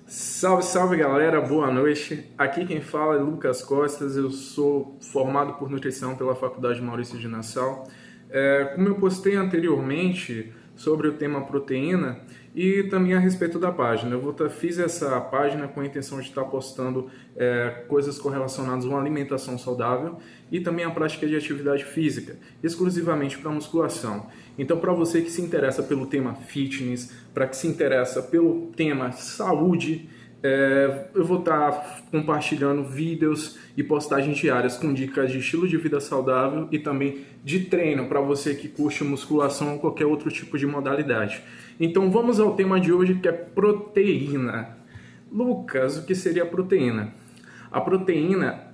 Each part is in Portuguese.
Salve, salve galera, boa noite. Aqui quem fala é Lucas Costas, eu sou formado por nutrição pela Faculdade Maurício de Nassau. Como eu postei anteriormente sobre o tema proteína e também a respeito da página, fiz essa página com a intenção de estar postando coisas correlacionadas a uma alimentação saudável e também a prática de atividade física, exclusivamente para musculação. Então, para você que se interessa pelo tema fitness, para que se interessa pelo tema saúde, eu vou estar compartilhando vídeos e postagens diárias com dicas de estilo de vida saudável e também de treino para você que curte musculação ou qualquer outro tipo de modalidade. Então vamos ao tema de hoje, que é proteína. Lucas, o que seria proteína? A proteína,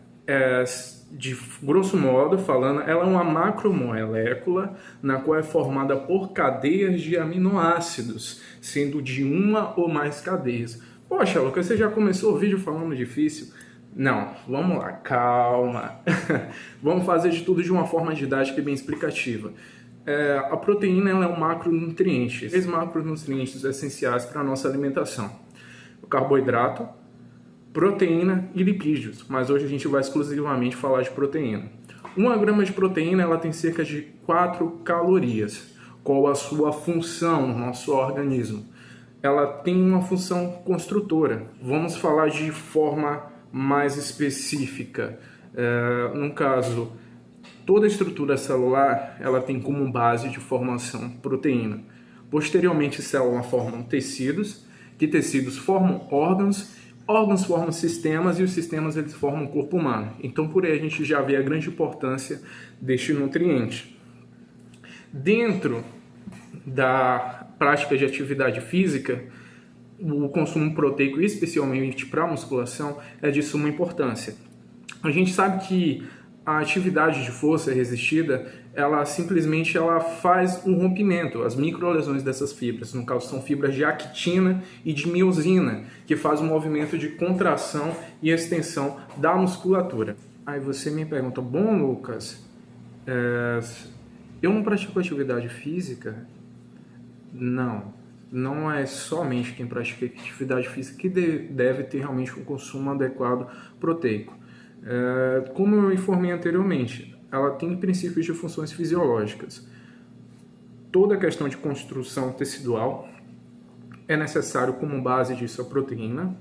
de grosso modo falando, ela é uma macromolécula na qual é formada por cadeias de aminoácidos, sendo de uma ou mais cadeias. Poxa, Lucas, você já começou o vídeo falando difícil? Não, vamos lá, calma. Vamos fazer de tudo de uma forma didática e bem explicativa. A proteína ela é um macronutriente. 3 macronutrientes essenciais para a nossa alimentação: o carboidrato, proteína e lipídios. Mas hoje a gente vai exclusivamente falar de proteína. 1 grama de proteína ela tem cerca de 4 calorias. Qual a sua função no nosso organismo? Ela tem uma função construtora. Vamos falar de forma mais específica. No caso, toda a estrutura celular ela tem como base de formação proteína. Posteriormente, células formam tecidos, que tecidos formam órgãos, órgãos formam sistemas e os sistemas eles formam o corpo humano. Então, por aí a gente já vê a grande importância deste nutriente. Dentro da prática de atividade física, o consumo proteico, especialmente para a musculação, é de suma importância. A gente sabe que a atividade de força resistida, ela simplesmente faz um rompimento, as microlesões dessas fibras, no caso são fibras de actina e de miosina, que faz um movimento de contração e extensão da musculatura. Aí você me pergunta, bom Lucas, eu não pratico atividade física? Não é somente quem pratica atividade física que deve ter realmente um consumo adequado proteico. Como eu informei anteriormente, ela tem princípios de funções fisiológicas. Toda a questão de construção tecidual é necessário como base disso a proteína.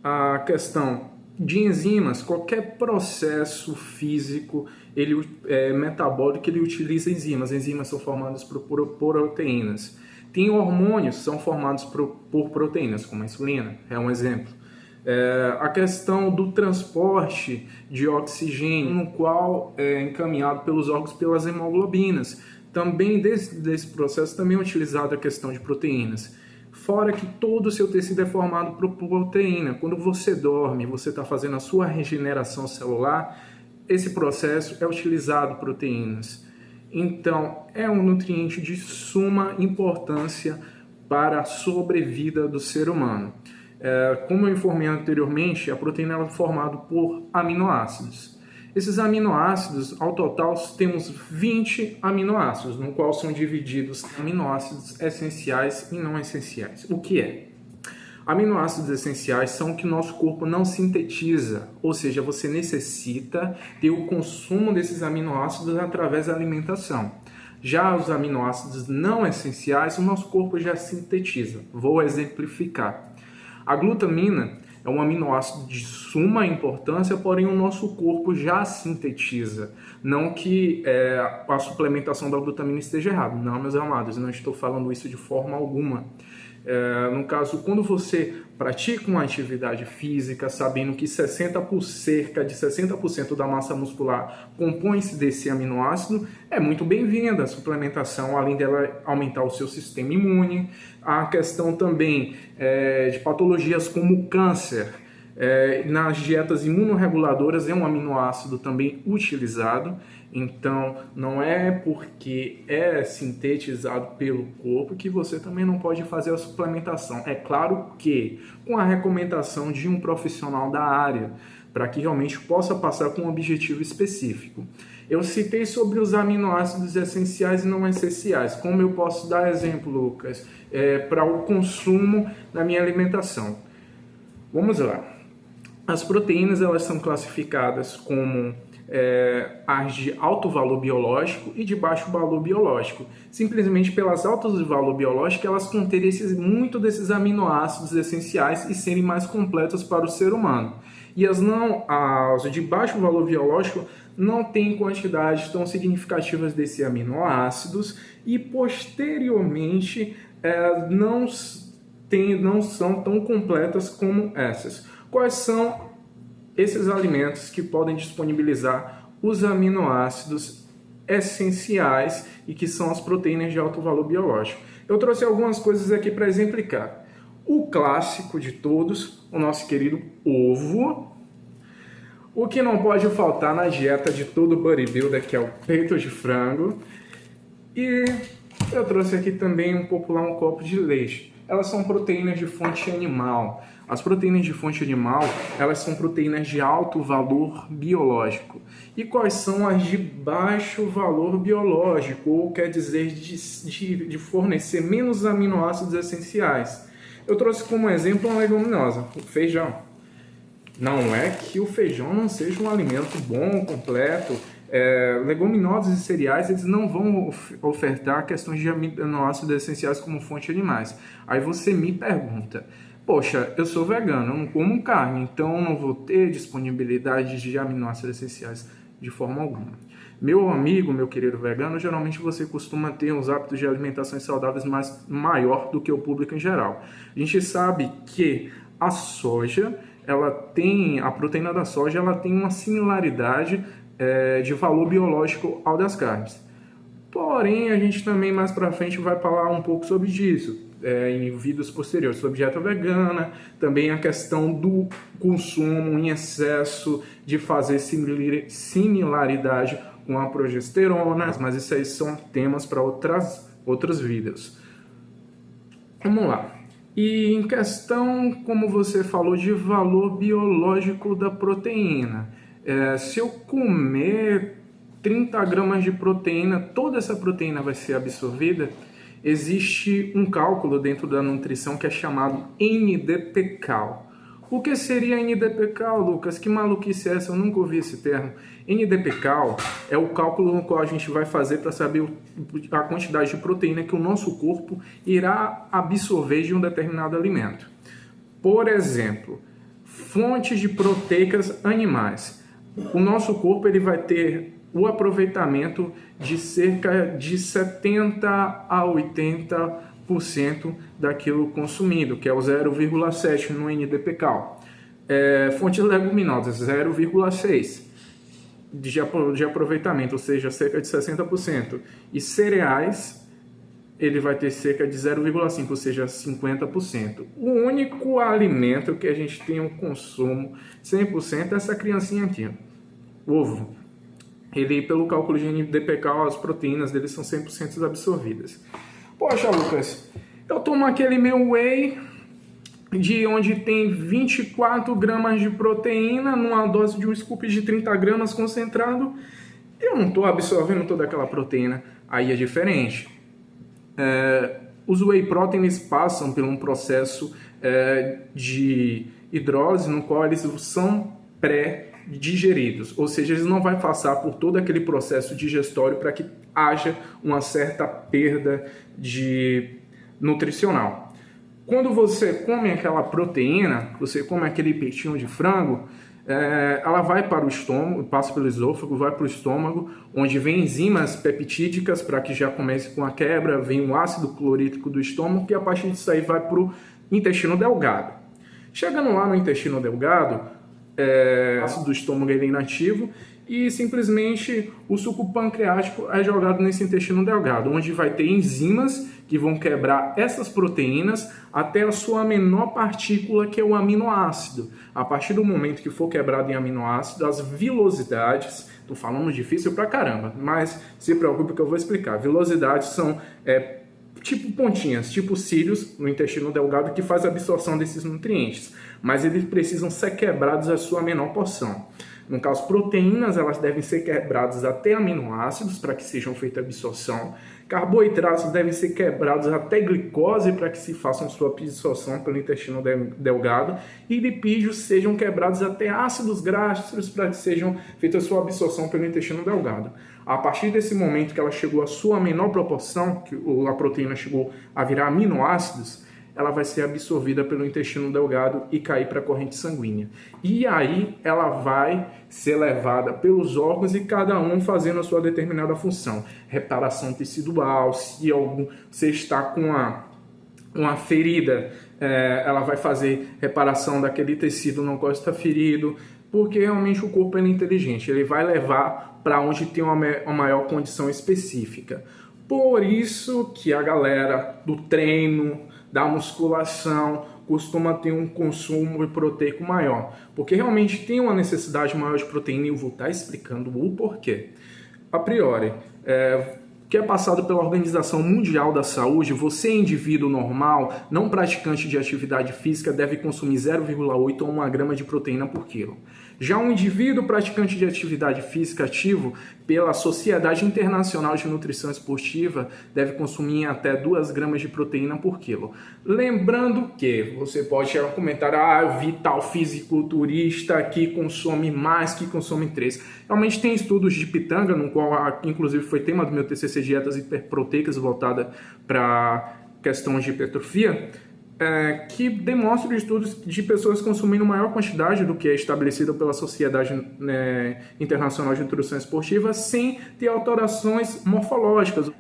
A questão de enzimas, qualquer processo físico metabólico, ele utiliza enzimas. Enzimas são formadas por proteínas. Tem hormônios que são formados por proteínas, como a insulina, é um exemplo. A questão do transporte de oxigênio, no qual é encaminhado pelos órgãos pelas hemoglobinas. Também desse processo também é utilizada a questão de proteínas. Fora que todo o seu tecido é formado por proteína. Quando você dorme, você está fazendo a sua regeneração celular, esse processo é utilizado proteínas. Então, é um nutriente de suma importância para a sobrevida do ser humano. Como eu informei anteriormente, a proteína é formada por aminoácidos. Esses aminoácidos, ao total, temos 20 aminoácidos, no qual são divididos em aminoácidos essenciais e não essenciais. O que é? Aminoácidos essenciais são o que nosso corpo não sintetiza, ou seja, você necessita ter o consumo desses aminoácidos através da alimentação. Já os aminoácidos não essenciais, o nosso corpo já sintetiza. Vou exemplificar. A glutamina é um aminoácido de suma importância, porém o nosso corpo já sintetiza. Não que a suplementação da glutamina esteja errada. Não, meus amados, não estou falando isso de forma alguma. No caso, quando você pratica uma atividade física, sabendo que cerca de 60% da massa muscular compõe-se desse aminoácido, é muito bem-vinda a suplementação, além dela aumentar o seu sistema imune. A questão também de patologias como câncer. Nas dietas imunorreguladoras é um aminoácido também utilizado, então não é porque é sintetizado pelo corpo que você também não pode fazer a suplementação. É claro que com a recomendação de um profissional da área, para que realmente possa passar com um objetivo específico. Eu citei sobre os aminoácidos essenciais e não essenciais. Como eu posso dar exemplo, Lucas, para o consumo na minha alimentação? Vamos lá. As proteínas, elas são classificadas como as de alto valor biológico e de baixo valor biológico. Simplesmente pelas altas de valor biológico, elas conterem muito desses aminoácidos essenciais e serem mais completas para o ser humano. E as de baixo valor biológico não têm quantidades tão significativas desses aminoácidos e posteriormente não são tão completas como essas. Quais são esses alimentos que podem disponibilizar os aminoácidos essenciais e que são as proteínas de alto valor biológico? Eu trouxe algumas coisas aqui para exemplificar. O clássico de todos, o nosso querido ovo. O que não pode faltar na dieta de todo bodybuilder, que é o peito de frango. E eu trouxe aqui também um copo de leite. Elas são proteínas de fonte animal. As proteínas de fonte animal, elas são proteínas de alto valor biológico. E quais são as de baixo valor biológico? Ou quer dizer, de fornecer menos aminoácidos essenciais. Eu trouxe como exemplo uma leguminosa, o feijão. Não é que o feijão não seja um alimento bom, completo. Leguminosas e cereais, eles não vão ofertar questões de aminoácidos essenciais como fonte de animais. Aí você me pergunta, poxa, eu sou vegano, eu não como carne, então eu não vou ter disponibilidade de aminoácidos essenciais de forma alguma. Meu amigo, meu querido vegano, geralmente você costuma ter uns hábitos de alimentação saudáveis maior do que o público em geral. A gente sabe que a soja, a proteína da soja, ela tem uma similaridade de valor biológico ao das carnes. Porém, a gente também mais para frente vai falar um pouco sobre isso, em vídeos posteriores, sobre dieta vegana, também a questão do consumo em excesso, de fazer similaridade com a progesterona, mas isso aí são temas para outras vídeos. Vamos lá. E em questão, como você falou, de valor biológico da proteína, se eu comer 30 gramas de proteína, toda essa proteína vai ser absorvida? Existe um cálculo dentro da nutrição que é chamado NDPcal. O que seria NDPcal, Lucas? Que maluquice é essa? Eu nunca ouvi esse termo. NDPcal é o cálculo no qual a gente vai fazer para saber a quantidade de proteína que o nosso corpo irá absorver de um determinado alimento. Por exemplo, fontes de proteicas animais. O nosso corpo ele vai ter o aproveitamento de cerca de 70 a 80% daquilo consumido, que é o 0,7 no NDPcal. Fontes leguminosas, 0,6 de aproveitamento, ou seja, cerca de 60%. E cereais, ele vai ter cerca de 0,5, ou seja, 50%. O único alimento que a gente tem um consumo 100% é essa criancinha aqui, o ovo. Ele, pelo cálculo de NDPcal, as proteínas dele são 100% absorvidas. Poxa, Lucas, eu tomo aquele meu whey, de onde tem 24 gramas de proteína, numa dose de um scoop de 30 gramas concentrado, eu não estou absorvendo toda aquela proteína. Aí é diferente. Os whey proteins passam por um processo de hidrólise, no qual eles são pré-digeridos, ou seja, eles não vão passar por todo aquele processo digestório para que haja uma certa perda nutricional. Quando você come aquela proteína, você come aquele peitinho de frango, ela vai para o estômago, passa pelo esôfago, vai para o estômago, onde vem enzimas peptídicas para que já comece com a quebra, vem o ácido clorídrico do estômago, e a partir disso aí vai para o intestino delgado. Chegando lá no intestino delgado, o ácido do estômago é inativo e simplesmente o suco pancreático é jogado nesse intestino delgado, onde vai ter enzimas que vão quebrar essas proteínas até a sua menor partícula, que é o aminoácido. A partir do momento que for quebrado em aminoácido, as vilosidades, estou falando difícil pra caramba, mas se preocupe que eu vou explicar. Vilosidades são tipo pontinhas, tipo cílios no intestino delgado que faz a absorção desses nutrientes, mas eles precisam ser quebrados a sua menor porção. No caso, proteínas, elas devem ser quebradas até aminoácidos para que sejam feita a absorção. Carboidratos devem ser quebrados até glicose para que se façam sua absorção pelo intestino delgado. E lipídios sejam quebrados até ácidos graxos para que sejam feita a sua absorção pelo intestino delgado. A partir desse momento que ela chegou à sua menor proporção, que a proteína chegou a virar aminoácidos, ela vai ser absorvida pelo intestino delgado e cair para a corrente sanguínea. E aí ela vai ser levada pelos órgãos e cada um fazendo a sua determinada função. Reparação tecidual, se você está com uma ferida, ela vai fazer reparação daquele tecido no qual está ferido, porque realmente o corpo é inteligente, ele vai levar para onde tem uma maior condição específica. Por isso que a galera do treino, da musculação, costuma ter um consumo proteico maior, porque realmente tem uma necessidade maior de proteína e eu vou estar explicando o porquê. A priori, que é passado pela Organização Mundial da Saúde, você, indivíduo normal, não praticante de atividade física, deve consumir 0,8 a 1 grama de proteína por quilo. Já um indivíduo praticante de atividade física ativo, pela Sociedade Internacional de Nutrição Esportiva, deve consumir até 2 gramas de proteína por quilo. Lembrando que você pode comentar, eu vi tal fisiculturista que consome mais, que consome 3. Realmente tem estudos de pitanga, no qual inclusive foi tema do meu TCC Dietas Hiperproteicas, voltada para questões de hipertrofia, que demonstram estudos de pessoas consumindo maior quantidade do que é estabelecido pela Sociedade Internacional de Nutrição Esportiva sem ter alterações morfológicas.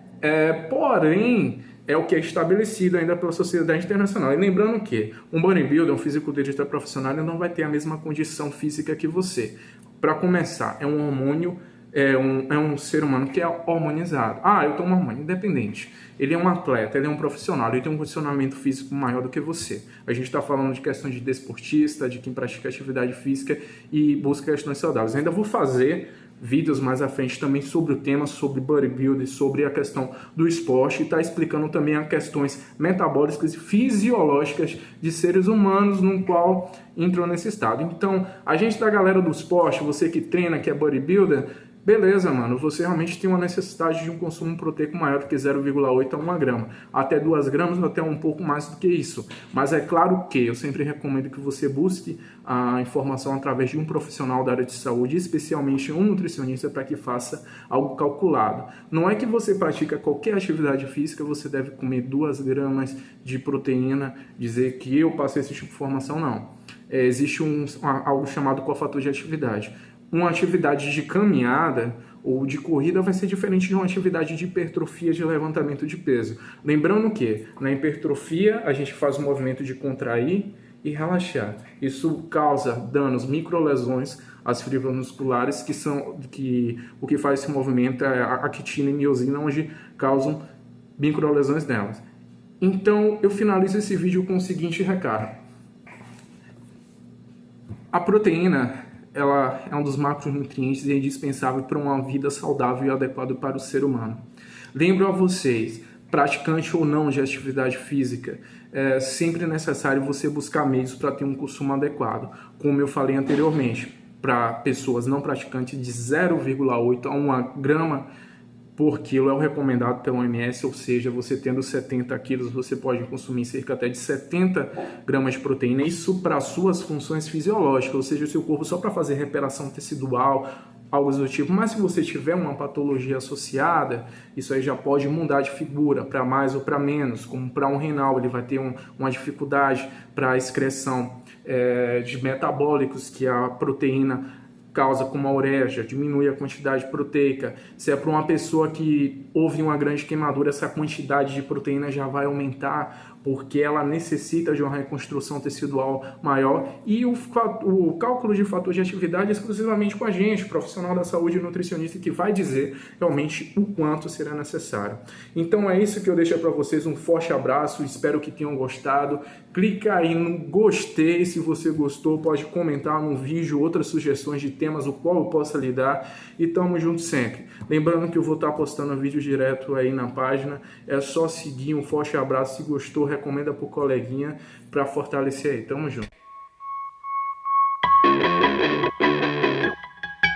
Porém, é o que é estabelecido ainda pela Sociedade Internacional. E lembrando que um bodybuilder, um fisiculturista profissional, ele não vai ter a mesma condição física que você. Para começar, é um hormônio, é um ser humano que é hormonizado. Eu tomo hormônio, independente. Ele é um atleta, ele é um profissional, ele tem um condicionamento físico maior do que você. A gente está falando de questões de desportista, de quem pratica atividade física e busca questões saudáveis. Ainda vou fazer vídeos mais à frente também sobre o tema, sobre bodybuilding, sobre a questão do esporte, e está explicando também as questões metabólicas e fisiológicas de seres humanos no qual entram nesse estado. Então, a gente da galera do esporte, você que treina, que é bodybuilder, beleza, mano, você realmente tem uma necessidade de um consumo proteico maior do que 0,8 a 1 grama. Até 2 gramas ou até um pouco mais do que isso. Mas é claro que eu sempre recomendo que você busque a informação através de um profissional da área de saúde, especialmente um nutricionista, para que faça algo calculado. Não é que você pratica qualquer atividade física, você deve comer 2 gramas de proteína, dizer que eu passei esse tipo de informação, não. Existe algo chamado cofator de atividade. Uma atividade de caminhada ou de corrida vai ser diferente de uma atividade de hipertrofia, de levantamento de peso. Lembrando que na hipertrofia a gente faz o movimento de contrair e relaxar. Isso causa danos, microlesões às fibras musculares, que o que faz esse movimento é a actina e miosina, onde causam microlesões nelas. Então eu finalizo esse vídeo com o seguinte recado. A proteína, ela é um dos macronutrientes e é indispensável para uma vida saudável e adequada para o ser humano. Lembro a vocês, praticante ou não de atividade física, é sempre necessário você buscar meios para ter um consumo adequado. Como eu falei anteriormente, para pessoas não praticantes, de 0,8 a 1 grama por quilo é o recomendado pela OMS, ou seja, você tendo 70 quilos, você pode consumir cerca até de 70 gramas de proteína, isso para suas funções fisiológicas, ou seja, o seu corpo só para fazer reparação tecidual, algo do tipo. Mas se você tiver uma patologia associada, isso aí já pode mudar de figura, para mais ou para menos, como para um renal, ele vai ter uma dificuldade para a excreção de metabólicos que a proteína causa, como a ureia, diminui a quantidade proteica. Se é para uma pessoa que houve uma grande queimadura, essa quantidade de proteína já vai aumentar, porque ela necessita de uma reconstrução tecidual maior. E o cálculo de fator de atividade é exclusivamente com a gente, profissional da saúde e nutricionista, que vai dizer realmente o quanto será necessário. Então é isso que eu deixo para vocês, um forte abraço, espero que tenham gostado. Clica aí no gostei, se você gostou, pode comentar no vídeo outras sugestões de temas o qual eu possa lidar, e tamo junto sempre. Lembrando que eu vou estar postando vídeo direto aí na página, é só seguir. Um forte abraço, se gostou, recomenda pro coleguinha para fortalecer aí, tamo junto.